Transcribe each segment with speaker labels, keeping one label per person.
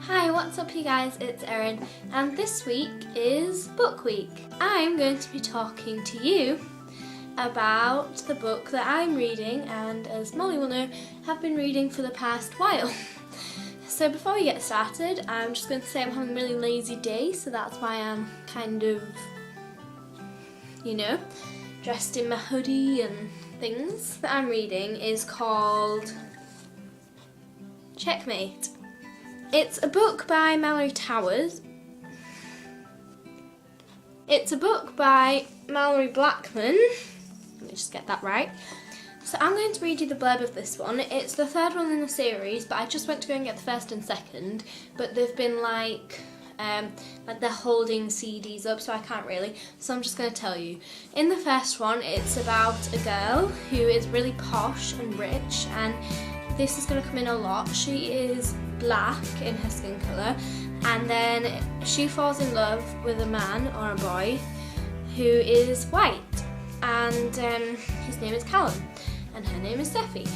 Speaker 1: Hi, what's up you guys? It's Erin and this week is Book Week. I'm going to be talking to you about the book that I'm reading and, as Molly will know, have been reading for the past while. So before we get started, I'm just going to say I'm having a really lazy day, so that's why I'm kind of, dressed in my hoodie and things. That I'm reading is called Checkmate. It's a book by Mallory Towers. It's a book by Mallory Blackman. Let me just get that right. So I'm going to read you the blurb of this one. It's the third one in the series, but I just went to go and get the first and second, but they've been like they're holding CDs up, so I can't really. So I'm just going to tell you. In the first one, it's about a girl who is really posh and rich, and this is going to come in a lot. She is black in her skin colour, and then she falls in love with a man or a boy who is white, and his name is Callum and her name is Steffi.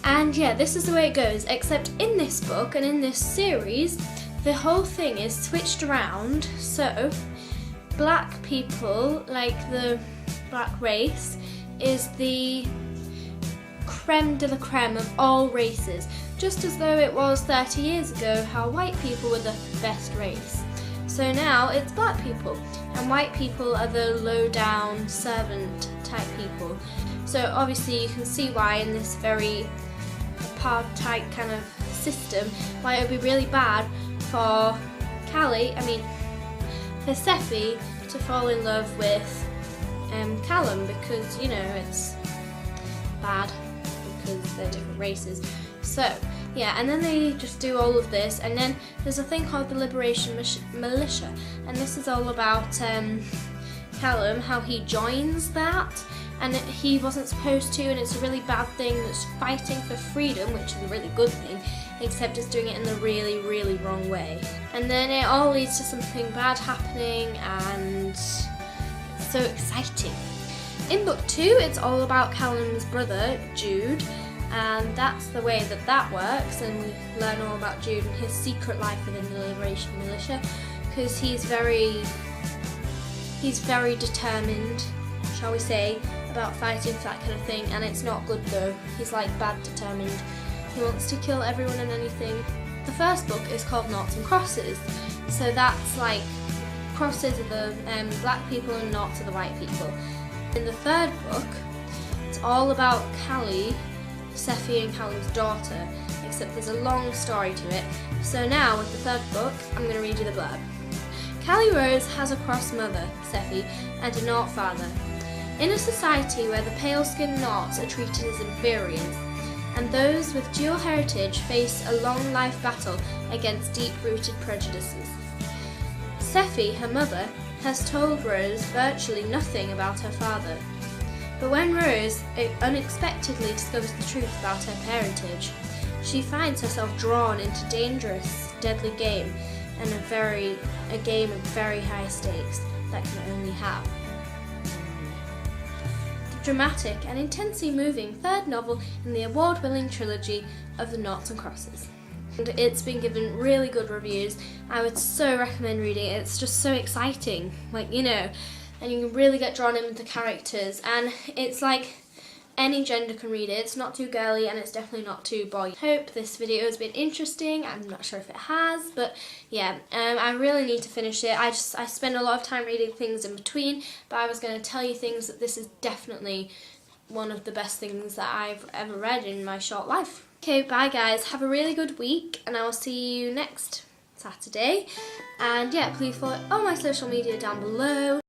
Speaker 1: And yeah, this is the way it goes, except in this book and in this series the whole thing is switched around. So black people, like the black race, is the creme de la creme of all races, just as though it was 30 years ago how white people were the best race. So now it's black people, and white people are the low down servant type people. So obviously you can see why in this very apartheid kind of system, why it would be really bad for for Steffi to fall in love with Callum, because it's bad because they're different races. So yeah, and then they just do all of this, and then there's a thing called the Liberation Militia, and this is all about Callum, how he joins that, and he wasn't supposed to, and it's a really bad thing that's fighting for freedom, which is a really good thing, except it's doing it in the really, really wrong way. And then it all leads to something bad happening, and it's so exciting. In book 2, it's all about Callum's brother, Jude, and that's the way that works, and we learn all about Jude and his secret life within the Liberation Militia, because he's very determined, shall we say, about fighting for that kind of thing, and it's not good though. He's like bad determined. He wants to kill everyone and anything. The first book is called Noughts and Crosses, so that's like crosses are the black people and noughts are the white people. In the third book, it's all about Callie, Steffi and Callum's daughter, except there's a long story to it. So now with the third book, I'm going to read you the blurb. Callie Rose has a cross mother, Steffi, and a nought father. In a society where the pale-skinned noughts are treated as inferiors, and those with dual heritage face a long life battle against deep-rooted prejudices. Steffi, her mother, has told Rose virtually nothing about her father. But when Rose unexpectedly discovers the truth about her parentage, she finds herself drawn into dangerous, deadly game, and a game of very high stakes that can only have. The dramatic and intensely moving third novel in the award-winning trilogy of the Noughts and Crosses. And it's been given really good reviews. I would so recommend reading it. It's just so exciting, and you can really get drawn in with the characters, and it's like any gender can read it. It's not too girly and it's definitely not too boy. Hope this video has been interesting. I'm not sure if it has, but yeah, I really need to finish it. I spend a lot of time reading things in between, but I was going to tell you things that this is definitely one of the best things that I've ever read in my short life. Okay, bye guys, have a really good week, and I will see you next Saturday. And yeah, please follow all my social media down below.